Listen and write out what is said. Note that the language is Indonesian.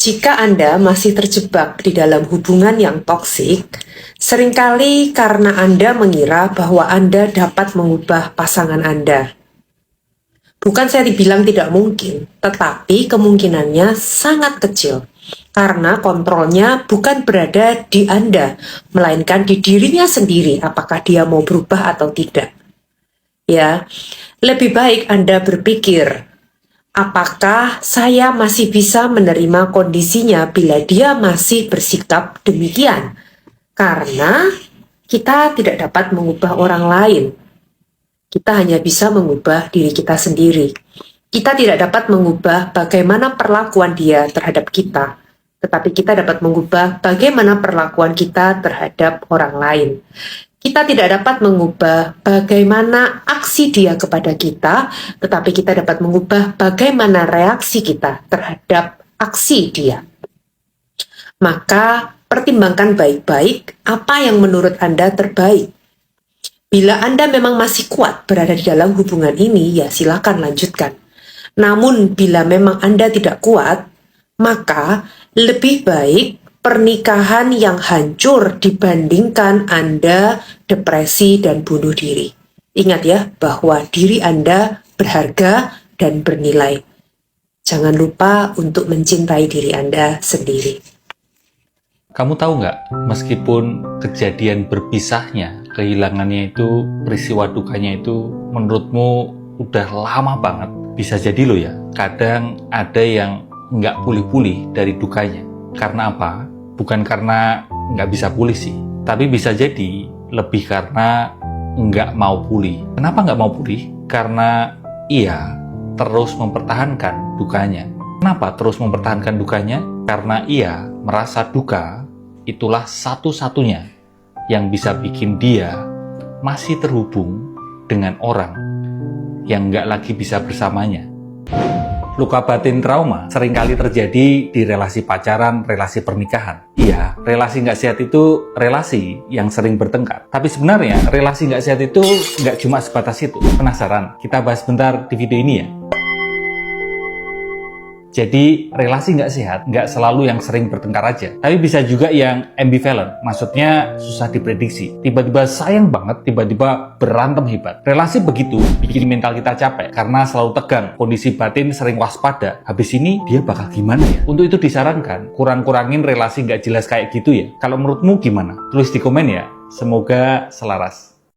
Jika Anda masih terjebak di dalam hubungan yang toksik, seringkali karena Anda mengira bahwa Anda dapat mengubah pasangan Anda. Bukan saya dibilang tidak mungkin, tetapi kemungkinannya sangat kecil. Karena kontrolnya bukan berada di Anda, melainkan di dirinya sendiri apakah dia mau berubah atau tidak. Ya, lebih baik Anda berpikir, apakah saya masih bisa menerima kondisinya bila dia masih bersikap demikian? Karena kita tidak dapat mengubah orang lain. Kita hanya bisa mengubah diri kita sendiri. Kita tidak dapat mengubah bagaimana perlakuan dia terhadap kita, tetapi kita dapat mengubah bagaimana perlakuan kita terhadap orang lain. Kita tidak dapat mengubah bagaimana aksi dia kepada kita, tetapi kita dapat mengubah bagaimana reaksi kita terhadap aksi dia. Maka pertimbangkan baik-baik apa yang menurut Anda terbaik. Bila Anda memang masih kuat berada di dalam hubungan ini, ya silakan lanjutkan. Namun bila memang Anda tidak kuat, maka lebih baik pernikahan yang hancur dibandingkan Anda depresi dan bunuh diri. Ingat ya, bahwa diri Anda berharga dan bernilai. Jangan lupa untuk mencintai diri Anda sendiri. Kamu tahu nggak, meskipun kejadian berpisahnya, kehilangannya itu, peristiwa dukanya itu menurutmu udah lama banget. Bisa jadi loh ya, kadang ada yang nggak pulih-pulih dari dukanya. Karena apa? Bukan karena nggak bisa pulih sih, tapi bisa jadi lebih karena nggak mau pulih. Kenapa nggak mau pulih? Karena ia terus mempertahankan dukanya. Kenapa terus mempertahankan dukanya? Karena ia merasa duka itulah satu-satunya yang bisa bikin dia masih terhubung dengan orang yang nggak lagi bisa bersamanya. Luka batin trauma seringkali terjadi di relasi pacaran, relasi pernikahan. Iya, relasi nggak sehat itu relasi yang sering bertengkar. Tapi sebenarnya relasi nggak sehat itu nggak cuma sebatas itu. Penasaran? Kita bahas bentar di video ini ya. Jadi relasi nggak sehat nggak selalu yang sering bertengkar aja, tapi bisa juga yang ambivalent, maksudnya susah diprediksi. Tiba-tiba sayang banget, tiba-tiba berantem hebat. Relasi begitu bikin mental kita capek karena selalu tegang, kondisi batin sering waspada. Habis ini dia bakal gimana ya? Untuk itu disarankan kurang-kurangin relasi nggak jelas kayak gitu ya. Kalau menurutmu gimana? Tulis di komen ya. Semoga selaras.